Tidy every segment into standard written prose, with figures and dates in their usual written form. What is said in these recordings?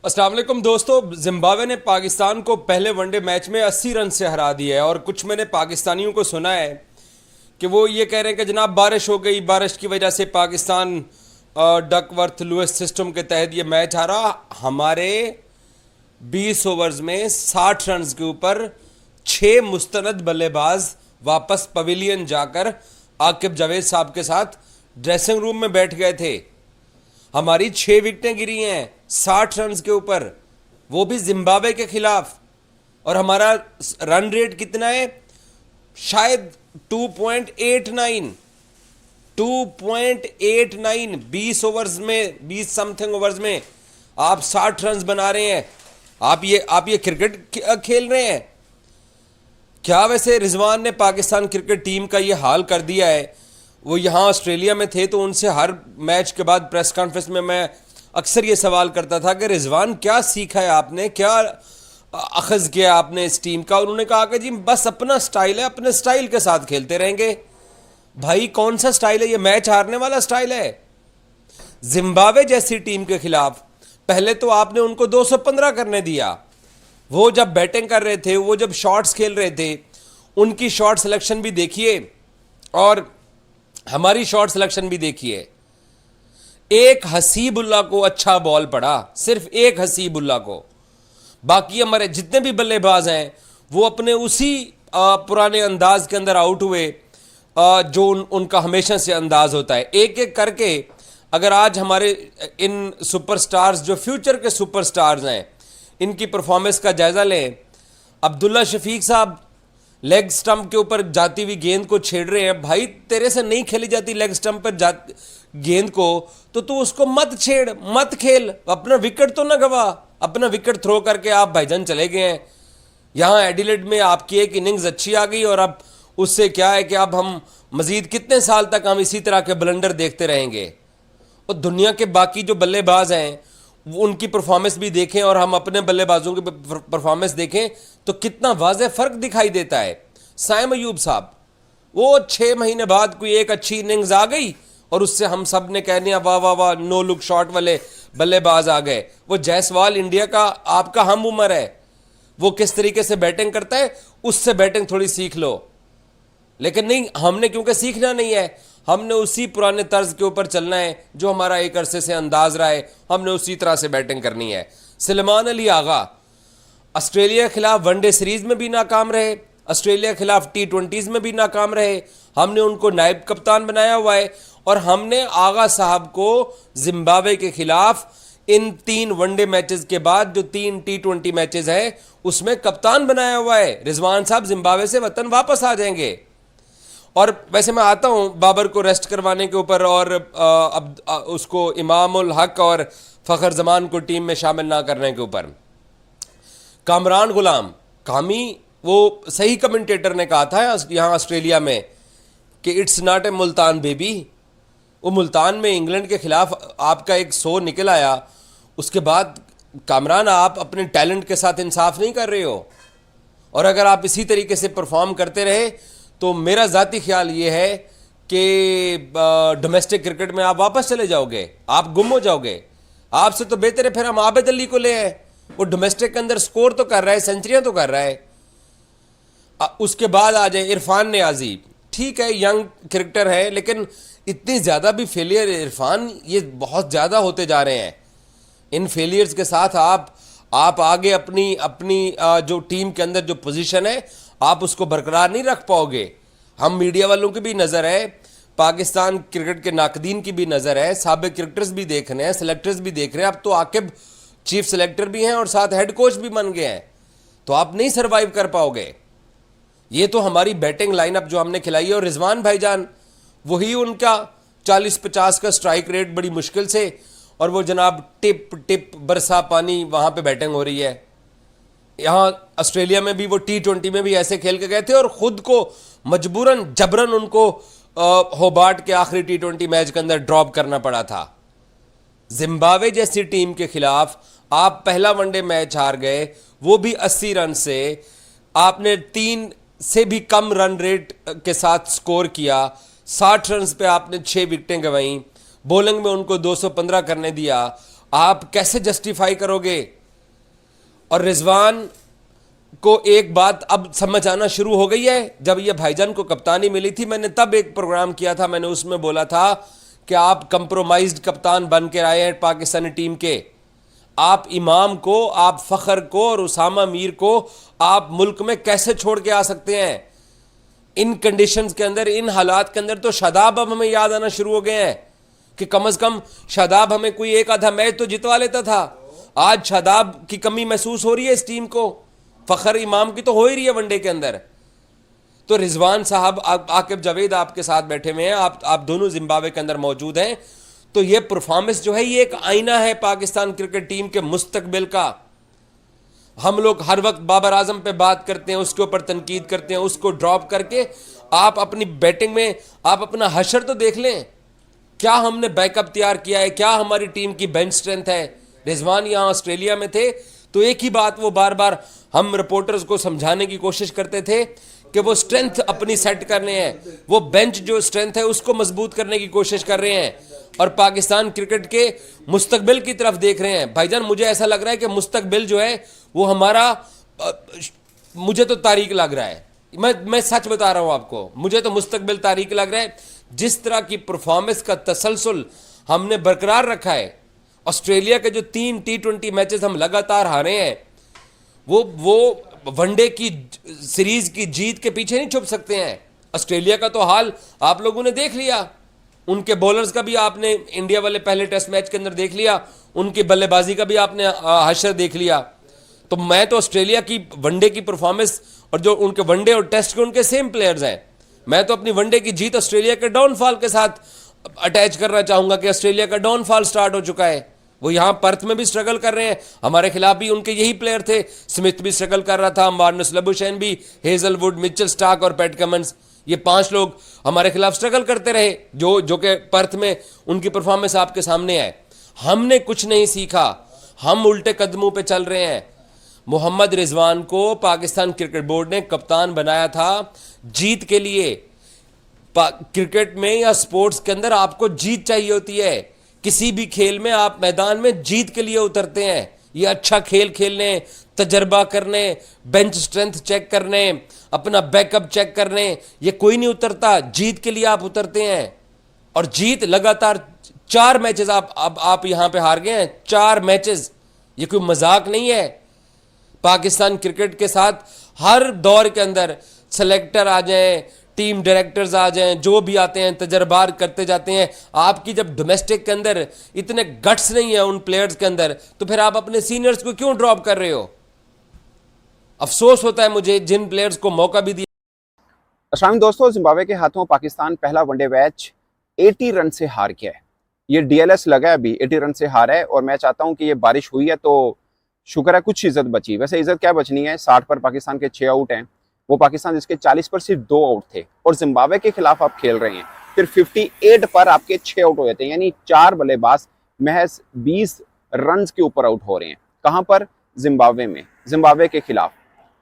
अस्सलाम वालेकुम दोस्तों। जिम्बाब्वे ने पाकिस्तान को पहले वनडे मैच में 80 रन से हरा दिया है और कुछ मैंने पाकिस्तानियों को सुना है कि वो ये कह रहे हैं कि जनाब बारिश हो गई, बारिश की वजह से पाकिस्तान डकवर्थ लुइस सिस्टम के तहत ये मैच हारा। हमारे 20 ओवर्स में 60 रन के ऊपर 6 मुस्तनद बल्लेबाज वापस पवेलियन जाकर आकिब जावेद साहब के साथ ड्रेसिंग रूम में बैठ गए थे। हमारी 6 विकेटें गिरी हैं 60 रन के ऊपर, वो भी जिम्बाब्वे के खिलाफ। और हमारा रन रेट कितना है? शायद 2.89 20 ओवर्स में, 20 समथिंग ओवर्स में आप 60 रन बना रहे हैं। आप ये क्रिकेट खेल रहे हैं क्या? वैसे रिजवान ने पाकिस्तान क्रिकेट टीम का ये हाल कर दिया है। वो यहाँ ऑस्ट्रेलिया में थे तो उनसे हर मैच के बाद प्रेस कॉन्फ्रेंस में मैं अक्सर ये सवाल करता था कि रिजवान क्या सीखा है आपने, क्या अखज़ किया आपने इस टीम का। उन्होंने कहा कि जी बस अपना स्टाइल है, अपने स्टाइल के साथ खेलते रहेंगे। भाई कौन सा स्टाइल है ये? मैच हारने वाला स्टाइल है। जिम्बाब्वे जैसी टीम के खिलाफ पहले तो आपने उनको 215 करने दिया। वो जब बैटिंग कर रहे थे, वो जब शॉट्स खेल रहे थे, उनकी शॉट सिलेक्शन भी देखिए और हमारी शॉट सिलेक्शन भी देखिए। एक हसीबुल्ला को अच्छा बॉल पड़ा, सिर्फ एक हसीबुल्ला को। बाकी हमारे जितने भी बल्लेबाज हैं वो अपने उसी पुराने अंदाज के अंदर आउट हुए जो उनका हमेशा से अंदाज होता है। एक एक करके अगर आज हमारे इन सुपरस्टार्स जो फ्यूचर के सुपरस्टार्स हैं इनकी परफॉर्मेंस का जायजा लें। अब्दुल्ला शफीक साहब लेग स्टंप के ऊपर जाती हुई गेंद को छेड़ रहे हैं। भाई तेरे से नहीं खेली जाती लेग स्टंप पर गेंद को, तो तू उसको मत छेड़, मत खेल, अपना विकेट तो ना गवा। अपना विकेट थ्रो करके आप भाईजान चले गए हैं। यहाँ एडिलेड में आपकी एक इनिंग्स अच्छी आ गई और अब उससे क्या है कि अब हम मजीद कितने साल तक हम इसी तरह के ब्लंडर देखते रहेंगे। और दुनिया के बाकी जो बल्लेबाज हैं उनकी परफॉर्मेंस भी देखें और हम अपने बल्लेबाजों की परफॉर्मेंस देखें तो कितना वाज़ेह फ़र्क दिखाई देता है। साइम अयूब साहब, वो 6 महीने बाद कोई एक अच्छी इनिंग्स आ गई और उससे हम सब ने कहने वाह वाह वाह, नो लुक शॉट वाले बल्लेबाज आ गए। वो जायसवाल इंडिया का आपका हम उम्र है, वो किस तरीके से बैटिंग करता है उससे बैटिंग थोड़ी सीख लो। लेकिन नहीं, हमने क्योंकि सीखना नहीं है, हमने उसी पुराने तर्ज के ऊपर चलना है जो हमारा एक अरसे से अंदाज रहा है। हमने उसी तरह से बैटिंग करनी है। सलमान अली आगा ऑस्ट्रेलिया के खिलाफ वनडे सीरीज में भी नाकाम रहे, ऑस्ट्रेलिया के खिलाफ T20s में भी नाकाम रहे। हमने उनको नायब कप्तान बनाया हुआ है और हमने आगा साहब को जिम्बाब्वे के खिलाफ इन 3 वनडे मैचेस के बाद जो 3 T20 मैचेस हैं उसमें कप्तान बनाया हुआ है। रिजवान साहब जिम्बाब्वे से वतन वापस आ जाएंगे। और वैसे मैं आता हूं बाबर को रेस्ट करवाने के ऊपर और अब उसको इमामुल हक और फ़खर जमान को टीम में शामिल ना करने के ऊपर। कामरान गुलाम कामी, वो सही कमेंटेटर ने कहा था यहाँ ऑस्ट्रेलिया में कि it's not a Multan baby. वो मुल्तान में इंग्लैंड के खिलाफ आपका एक शो निकल आया, उसके बाद कामरान आप अपने टैलेंट के साथ इंसाफ नहीं कर रहे हो। और अगर आप इसी तरीके से परफॉर्म करते रहे तो मेरा ज़ाती ख्याल ये है कि डोमेस्टिक क्रिकेट में आप वापस चले जाओगे, आप गुम हो जाओगे। आपसे तो बेहतर है फिर हम आबिद अली को ले आए। वो डोमेस्टिक के अंदर स्कोर तो कर रहा है, सेंचुरियां तो कर रहा है। उसके बाद आ जाए इरफान नियाजी, ठीक है यंग क्रिकेटर है लेकिन इतनी ज़्यादा भी फेलियर इरफान ये बहुत ज़्यादा होते जा रहे हैं। इन फेलियर्स के साथ आप आगे अपनी जो टीम के अंदर जो पोजीशन है आप उसको बरकरार नहीं रख पाओगे। हम मीडिया वालों की भी नज़र है, पाकिस्तान क्रिकेट के नाकदीन की भी नज़र है, साबिक क्रिकेटर्स भी देख रहे हैं, सेलेक्टर्स भी देख रहे हैं। अब तो आकिब चीफ सेलेक्टर भी हैं और साथ हेड कोच भी बन गए हैं, तो आप नहीं सर्वाइव कर पाओगे। ये तो हमारी बैटिंग लाइनअप जो हमने खिलाई है और रिजवान भाईजान वही उनका 40-50 का स्ट्राइक रेट बड़ी मुश्किल से, और वो जनाब टिप टिप बरसा पानी वहाँ पे बैटिंग हो रही है। यहाँ ऑस्ट्रेलिया में भी वो T20 में भी ऐसे खेल के गए थे और ख़ुद को मजबूरन जबरन उनको होबार्ट के आखिरी T20 मैच के अंदर ड्रॉप करना पड़ा था। जिम्बाब्वे जैसी टीम के खिलाफ आप पहला वनडे मैच हार गए, वो भी 80 रन से। आपने 3 से भी कम रन रेट के साथ स्कोर किया, 60 रन पे आपने 6 विकेटें गंवाई, बॉलिंग में उनको 215 करने दिया। आप कैसे जस्टिफाई करोगे? और रिजवान को एक बात अब समझ आना शुरू हो गई है। जब ये भाईजान को कप्तानी मिली थी, मैंने तब एक प्रोग्राम किया था, मैंने उसमें बोला था कि आप कंप्रोमाइज्ड कप्तान बन के आए हैं पाकिस्तानी टीम के। आप इमाम को, आप फखर को और उसामा मीर को आप मुल्क में कैसे छोड़ के आ सकते हैं? इन कंडीशंस के अंदर, इन हालात के अंदर तो शादाब अब हमें याद आना शुरू हो गए हैं कि कम से कम शादाब हमें कोई एक आधा मैच तो जितवा लेता था। आज शादाब की कमी महसूस हो रही है इस टीम को। फखर इमाम की तो हो ही रही है वनडे के अंदर। तो रिजवान साहब, आकिब जावेद आपके साथ बैठे हुए हैं, आप दोनों जिम्बाब्वे के अंदर मौजूद हैं। तो ये परफॉर्मेंस जो है, ये एक आईना है पाकिस्तान क्रिकेट टीम के मुस्तकबिल का। हम लोग हर वक्त बाबर आजम पे बात करते हैं, उसके ऊपर तनकीद करते हैं, उसको ड्रॉप करके आप अपनी बैटिंग में आप अपना हशर तो देख लें। क्या हमने बैकअप तैयार किया है? क्या हमारी टीम की बेंच स्ट्रेंथ है? रिजवान यहाँ ऑस्ट्रेलिया में थे तो एक ही बात वो बार बार हम रिपोर्टर्स को समझाने की कोशिश करते थे कि वो स्ट्रेंथ अपनी सेट करने हैं, वो बेंच जो स्ट्रेंथ है उसको मजबूत करने की कोशिश कर रहे हैं और पाकिस्तान क्रिकेट के मुस्तकबिल की तरफ देख रहे हैं। भाईजान, मुझे ऐसा लग रहा है कि मुस्तकबिल जो है वो हमारा, मुझे तो तारीख लग रहा है। मैं सच बता रहा हूं आपको, मुझे तो मुस्तकबिल तारीख लग रहा है। जिस तरह की परफॉर्मेंस का तसलसल हमने बरकरार रखा है, ऑस्ट्रेलिया के जो 3 T20 मैचेस हम लगातार हारे हैं, वो वनडे की सीरीज की जीत के पीछे नहीं छुप सकते हैं। ऑस्ट्रेलिया का तो हाल आप लोगों ने देख लिया, उनके बॉलर्स का भी आपने इंडिया वाले पहले टेस्ट मैच के अंदर देख लिया, उनकी बल्लेबाजी का भी आपने हशर देख लिया। तो मैं तो ऑस्ट्रेलिया की वनडे की परफॉर्मेंस और जो उनके वनडे और टेस्ट के उनके सेम प्लेयर्स हैं, मैं तो अपनी वनडे की जीत ऑस्ट्रेलिया के डाउनफॉल के साथ अटैच करना चाहूंगा कि ऑस्ट्रेलिया का डाउनफॉल स्टार्ट हो चुका है। वो यहाँ पर्थ में भी स्ट्रगल कर रहे हैं, हमारे खिलाफ भी उनके यही प्लेयर थे। स्मिथ भी स्ट्रगल कर रहा था, मार्नस लबुशैन भी, हेजलवुड, मिचेल स्टार्क और पैट कमिंस, ये 5 लोग हमारे खिलाफ स्ट्रगल करते रहे, जो कि पर्थ में उनकी परफॉर्मेंस आपके सामने है। हमने कुछ नहीं सीखा, हम उल्टे कदमों पे चल रहे हैं। मोहम्मद रिजवान को पाकिस्तान क्रिकेट बोर्ड ने कप्तान बनाया था जीत के लिए। क्रिकेट में या स्पोर्ट्स के अंदर आपको जीत चाहिए होती है। किसी भी खेल में आप मैदान में जीत के लिए उतरते हैं। ये अच्छा खेल खेलने, तजर्बा करने, बेंच स्ट्रेंथ चेक करने, अपना बैकअप चेक करने, ये कोई नहीं उतरता, जीत के लिए आप उतरते हैं। और जीत लगातार 4 मैचेस आप यहां पे हार गए हैं, 4 मैचेस, ये कोई मजाक नहीं है। पाकिस्तान क्रिकेट के साथ हर दौर के अंदर सेलेक्टर आ जाएं, टीम डायरेक्टर्स आ जाएं, जो भी आते हैं तजर्बार करते जाते हैं। आपकी जब डोमेस्टिक के अंदर इतने गट्स नहीं है उन प्लेयर्स के अंदर, तो फिर आप अपने सीनियर्स को क्यों ड्रॉप कर रहे हो? अफसोस होता है मुझे जिन प्लेयर्स को मौका भी दिया। अस्सलाम दोस्तों, जिम्बाब्वे के हाथों पाकिस्तान पहला वनडे मैच 80 रन से हार गया है। ये डीएलएस लगा है, अभी 80 रन से हारा है। और मैं चाहता हूं कि ये बारिश हुई है तो शुक्र है कुछ इज्जत बची। वैसे इज्जत क्या बचनी है, 60 पर पाकिस्तान के 6 आउट हैं, वो पाकिस्तान जिसके 40 पर सिर्फ 2 आउट थे। और जिम्बाब्वे के खिलाफ आप खेल रहे हैं, फिर 58 पर आपके 6 आउट हो जाते हैं, यानी 4 बल्लेबाज महज 20 रन के ऊपर आउट हो रहे हैं। कहां पर? जिम्बाब्वे में, जिम्बाब्वे के खिलाफ।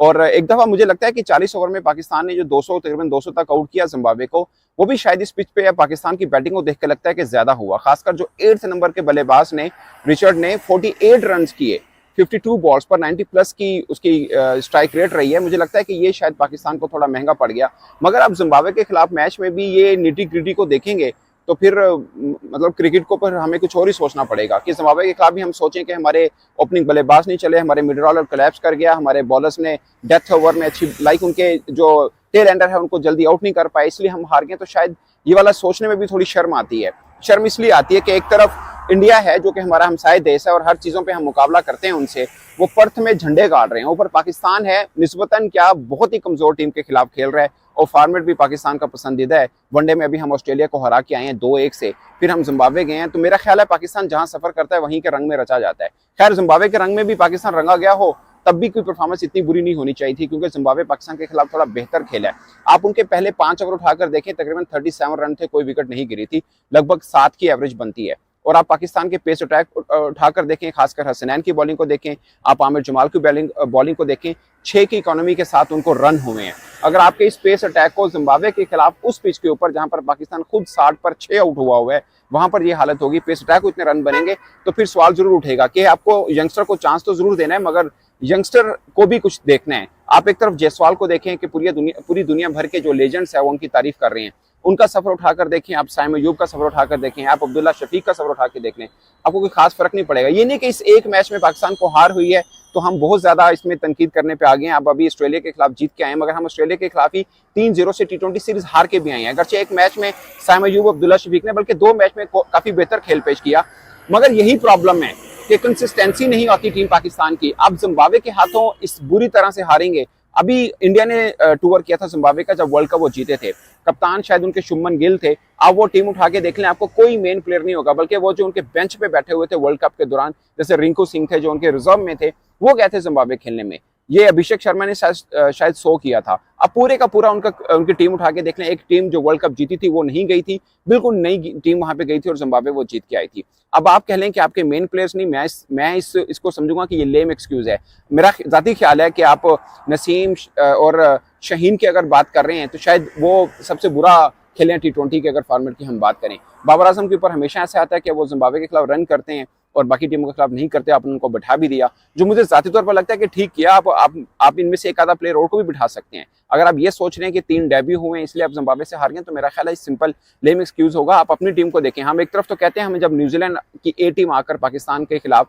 और एक दफा मुझे लगता है कि 40 ओवर में पाकिस्तान ने जो 200 तकरीबन 200 तक आउट किया जिम्बाब्वे को, वो भी शायद इस पिच पे या पाकिस्तान की बैटिंग को देख के लगता है कि ज्यादा हुआ। खासकर जो 8th नंबर के बल्लेबाज ने, रिचर्ड ने 48 रन किए 52 बॉल्स पर, 90 प्लस की उसकी स्ट्राइक रेट रही है। मुझे लगता है कि ये शायद पाकिस्तान को थोड़ा महंगा पड़ गया। मगर आप जिम्बाब्वे के खिलाफ मैच में भी ये निटी ग्रिटी को देखेंगे तो फिर मतलब क्रिकेट को पर हमें कुछ और ही सोचना पड़ेगा कि जिम्बाब्वे के खिलाफ भी हम सोचें कि हमारे ओपनिंग बल्लेबाज नहीं चले, हमारे मिडल ऑर्डर कोलैप्स कर गया, हमारे बॉलर्स ने डेथ ओवर में अच्छी, लाइक उनके जो टेल एंडर है उनको जल्दी आउट नहीं कर पाए, इसलिए हम हार गए। तो शायद ये वाला सोचने में भी थोड़ी शर्म आती है। शर्म इसलिए आती है कि एक तरफ इंडिया है जो कि हमारा हमसाये देश है और हर चीजों पे हम मुकाबला करते हैं उनसे, वो पर्थ में झंडे गाड़ रहे हैं। ऊपर पाकिस्तान है निस्बतन क्या बहुत ही कमजोर टीम के खिलाफ खेल रहा है और फॉर्मेट भी पाकिस्तान का पसंदीदा है। वनडे में अभी हम ऑस्ट्रेलिया को हरा के आए हैं 2-1 से, फिर हम जिम्बाब्वे गए हैं। तो मेरा ख्याल है पाकिस्तान जहां सफर करता है वहीं के रंग में रचा जाता है। खैर, जिम्बाब्वे के रंग में भी पाकिस्तान रंगा गया हो तब भी कोई परफॉर्मेंस इतनी बुरी नहीं होनी चाहिए थी, क्योंकि जिम्बाब्वे पाकिस्तान के खिलाफ थोड़ा बेहतर खेला है। आप उनके पहले 5 ओवर उठाकर देखें, तकरीबन 37 रन थे, कोई विकेट नहीं गिरी थी, लगभग 7 की एवरेज बनती है। और आप पाकिस्तान के पेस अटैक उठाकर देखें, खासकर हसनैन की बॉलिंग को देखें, आप आमिर जमाल की बॉलिंग को देखें, 6 की इकोनॉमी के साथ उनको रन हुए हैं। अगर आपके इस पेस अटैक को जिम्बाब्वे के खिलाफ उस पिच के ऊपर जहां पर पाकिस्तान खुद 60 पर 6 आउट हुआ है, वहां पर ये हालत होगी, पेस अटैक को इतने रन बनेंगे, तो फिर सवाल जरूर उठेगा कि आपको यंगस्टर को चांस तो जरूर देना है, मगर यंगस्टर को भी कुछ देखना है। आप एक तरफ जायसवाल को देखें कि पूरी दुनिया भर के जो लेजेंड्स है वो उनकी तारीफ कर रहे हैं, उनका सफर उठाकर देखें, आप साइम अयूब का सफर उठाकर देखें, आप अब्दुल्ला शफीक का सफर उठा के देख लें, आपको कोई खास फर्क नहीं पड़ेगा। ये नहीं कि इस एक मैच में पाकिस्तान को हार हुई है तो हम बहुत ज्यादा इसमें तनकीद करने पे आ गए हैं। अब अभी ऑस्ट्रेलिया के खिलाफ जीत के आए हैं, मगर हम ऑस्ट्रेलिया के खिलाफ ही 3-0 से T20 सीरीज हार के भी आए हैं। अगरचे एक मैच में साइम अयूब, अब्दुल्ला शफीक ने बल्कि 2 मैच में काफी बेहतर खेल पेश किया, मगर यही प्रॉब्लम है कि कंसिस्टेंसी नहीं होती टीम पाकिस्तान की। आप जिम्बाब्वे के हाथों इस बुरी तरह से हारेंगे। अभी इंडिया ने टूर किया था जिम्बाब्वे का, जब वर्ल्ड कप वो जीते थे, कप्तान शायद उनके शुभमन गिल थे। आप वो टीम उठा के देख लें, आपको कोई मेन प्लेयर नहीं होगा, बल्कि वो जो उनके बेंच पे बैठे हुए थे वर्ल्ड कप के दौरान, जैसे रिंकू सिंह थे जो उनके रिजर्व में थे, वो गए थे जिम्बाब्वे खेलने में। ये अभिषेक शर्मा ने शायद 100 किया था। अब पूरे का पूरा उनकी टीम उठा के देख लें, एक टीम जो वर्ल्ड कप जीती थी वो नहीं गई थी, बिल्कुल नई टीम वहां पे गई थी और जिम्बाब्वे वो जीत के आई थी। अब आप कह लें कि आपके मेन प्लेयर्स नहीं, मैं इसको समझूंगा कि ये लेम एक्सक्यूज है। मेरा जाती ख्याल है कि आप नसीम और शहीन की अगर बात कर रहे हैं तो शायद वो सबसे बुरा खेले हैं T20 के अगर फॉर्मेट की हम बात करें। बाबर आजम के ऊपर हमेशा ऐसा आता है कि वो जिम्बाब्वे के खिलाफ रन करते हैं और बाकी टीमों के खिलाफ नहीं करते। आपने उनको बैठा भी दिया, जो मुझे जाती तौर पर लगता है कि ठीक किया। आप इनमें से एक आधा प्लेयर और को भी बिठा सकते हैं। अगर आप ये सोच रहे हैं कि 3 डेब्यू हुए हैं इसलिए आप जिम्बाब्वे से हार गए, तो मेरा ख्याल है सिंपल लेम एक्सक्यूज होगा। आप अपनी टीम को देखें। हम एक तरफ तो कहते हैं, हमें जब न्यूजीलैंड की ए टीम आकर पाकिस्तान के खिलाफ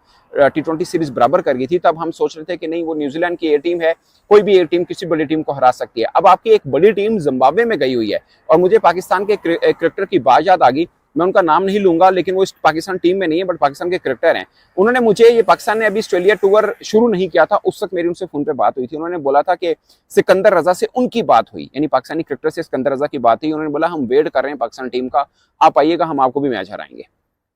T20 सीरीज बराबर कर गई थी, तब हम सोच रहे थे कि नहीं, वो न्यूजीलैंड की ए टीम है, कोई भी ए टीम किसी बड़ी टीम को हरा सकती है। अब आपकी एक बड़ी टीम जिम्बाब्वे में गई हुई है और मुझे पाकिस्तान के क्रिकेटर की बात याद आ गई। मैं उनका नाम नहीं लूंगा, लेकिन वो इस पाकिस्तान टीम में नहीं है, बट पाकिस्तान के क्रिकेटर हैं। उन्होंने मुझे, ये पाकिस्तान ने अभी ऑस्ट्रेलिया टूर शुरू नहीं किया था, उस वक्त मेरी उनसे फोन पे बात हुई थी। उन्होंने बोला था कि सिकंदर रजा से उनकी बात हुई, यानी पाकिस्तानी क्रिकेटर से सिकंदर रजा की बात हुई। उन्होंने बोला हम वेट कर रहे हैं पाकिस्तान टीम का, आप आइएगा, हम आपको भी मैच हराएंगे।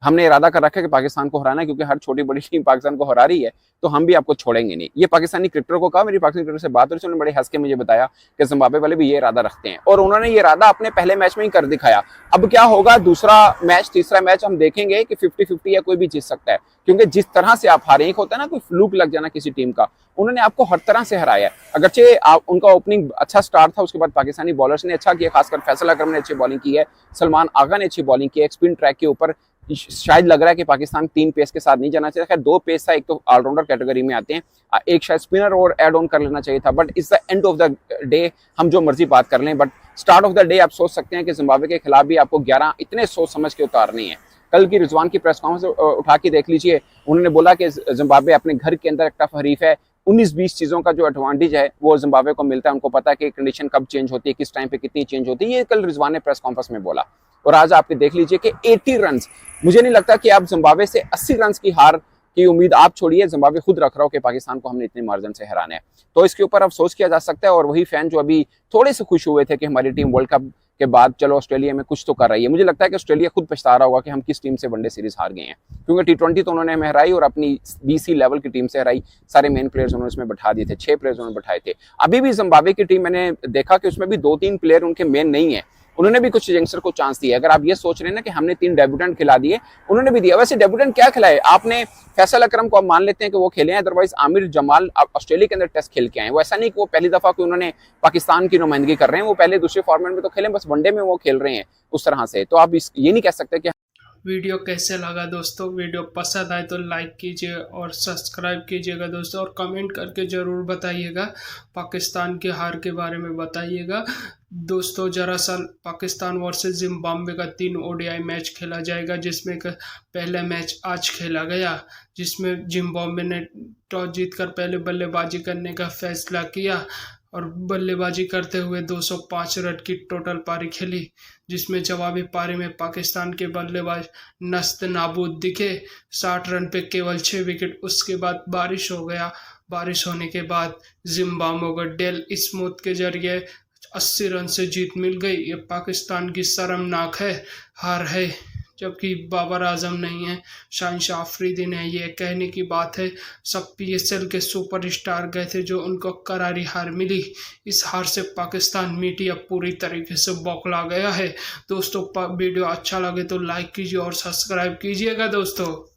हमने इरादा कर रखा है कि पाकिस्तान को हराना है, क्योंकि हर छोटी बड़ी टीम पाकिस्तान को हरा रही है, तो हम भी आपको छोड़ेंगे नहीं। ये पाकिस्तानी क्रिकेटर को कहा, मेरी पाकिस्तानी क्रिकेटर से बात हुई, उन्होंने बड़े हंस के मुझे बताया कि जिम्बाब्वे वाले भी ये इरादा रखते हैं, और उन्होंने ये इरादा अपने पहले मैच में ही कर दिखाया। अब क्या होगा, दूसरा मैच, तीसरा मैच हम देखेंगे कि 50-50 या कोई भी जीत सकता है, क्योंकि जिस तरह से आप हारे, एक होता है ना कोई फ्लूक लग जाना किसी टीम का, उन्होंने आपको हर तरह से हराया है। अगरचे उनका ओपनिंग अच्छा स्टार्ट था, उसके बाद पाकिस्तानी बॉलर्स ने अच्छा किया, खासकर फैसल अकरम ने अच्छी बॉलिंग की है, सलमान आगा ने अच्छी बॉलिंग की है। एक स्पिन ट्रैक के ऊपर शायद लग रहा है कि पाकिस्तान 3 पेस के साथ नहीं जाना चाहिए, खैर 2 पेस था, एक तो ऑलराउंडर कैटेगरी में आते हैं, एक शायद स्पिनर और ऐड ऑन कर लेना चाहिए था, but it's the end of the day, हम जो मर्जी बात कर लें, but start of the day आप सोच सकते हैं कि जिम्बाब्वे के खिलाफ भी आपको 11 इतने सोच समझ के उतारने हैं। कल की रिजवान की प्रेस कॉन्फ्रेंस उठा के देख लीजिए, उन्होंने बोला कि जिम्बाब्वे अपने घर के अंदर एक टफ हरीफ है, 19-20 चीजों का जो एडवांटेज है वो जिम्बाब्वे को मिलता है, उनको पता है कि कंडीशन कब चेंज होती है, किस टाइम पे कितनी चेंज होती है, ये कल रिजवान ने प्रेस कॉन्फ्रेंस में बोला। और आज आप देख लीजिए कि 80 रन, मुझे नहीं लगता कि आप जिम्बाब्वे से 80 रन की हार की उम्मीद आप छोड़िए, जिम्बाब्वे खुद रख रहा हो कि पाकिस्तान को हमने इतने मार्जिन से हराना है, तो इसके ऊपर अफसोस किया जा सकता है। और वही फैन जो अभी थोड़े से खुश हुए थे कि हमारी टीम वर्ल्ड कप के बाद चलो ऑस्ट्रेलिया में कुछ तो कर रही है, मुझे लगता है कि ऑस्ट्रेलिया खुद पछता रहा होगा कि हम किस टीम से वनडे सीरीज हार गए हैं, क्योंकि T20 तो उन्होंने हमें हराई और अपनी BC लेवल की टीम से हराई, सारे मेन प्लेयर्स उन्होंने इसमें बैठा दिए थे, 6 प्लेयर्स उन्होंने बैठाए थे। अभी भी जिम्बाब्वे की टीम मैंने देखा कि उसमें भी 2-3 प्लेयर उनके मेन नहीं है, उन्होंने भी कुछ यंगस्टर को चांस दिया। अगर आप ये सोच रहे हैं ना कि हमने 3 डेब्यूटेंट खिला दिए, उन्होंने भी दिया। वैसे डेब्यूटेंट क्या खिलाए आपने, फैसल अकरम को आप मान लेते हैं कि वो खेले हैं, अदरवाइज आमिर जमाल ऑस्ट्रेलिया के अंदर टेस्ट खेल के आए, वो ऐसा नहीं कि वो पहली दफा कोई उन्होंने पाकिस्तान की नुमाइंदगी कर रहे हैं, वो पहले दूसरे फॉर्मेट में तो खेले, बस वनडे में वो खेल रहे हैं उस तरह से। तो आप ये नहीं कह सकते कि वीडियो कैसे लगा दोस्तों, वीडियो पसंद आए तो लाइक कीजिए और सब्सक्राइब कीजिएगा दोस्तों, और कमेंट करके ज़रूर बताइएगा, पाकिस्तान के हार के बारे में बताइएगा दोस्तों। दरअसल पाकिस्तान वर्सेस जिम्बाब्वे का 3 ODI मैच खेला जाएगा, जिसमें पहला मैच आज खेला गया, जिसमें जिम्बाब्वे ने टॉस जीतकर पहले बल्लेबाजी करने का फैसला किया और बल्लेबाजी करते हुए 205 रन की टोटल पारी खेली, जिसमें जवाबी पारी में पाकिस्तान के बल्लेबाज नस्त नाबूद दिखे, 60 रन पे केवल 6 विकेट। उसके बाद बारिश हो गया, बारिश होने के बाद जिम्बाब्वे को डेल स्मूथ के जरिए 80 रन से जीत मिल गई। ये पाकिस्तान की शर्मनाक हार है जबकि बाबर आजम नहीं है, शाहिन अफरीदी है। ये कहने की बात है। सब PSL के सुपरस्टार गए थे जो उनको करारी हार मिली। इस हार से पाकिस्तान मीडिया पूरी तरीके से बौखला गया है। दोस्तों वीडियो अच्छा लगे तो लाइक कीजिए और सब्सक्राइब कीजिएगा दोस्तों।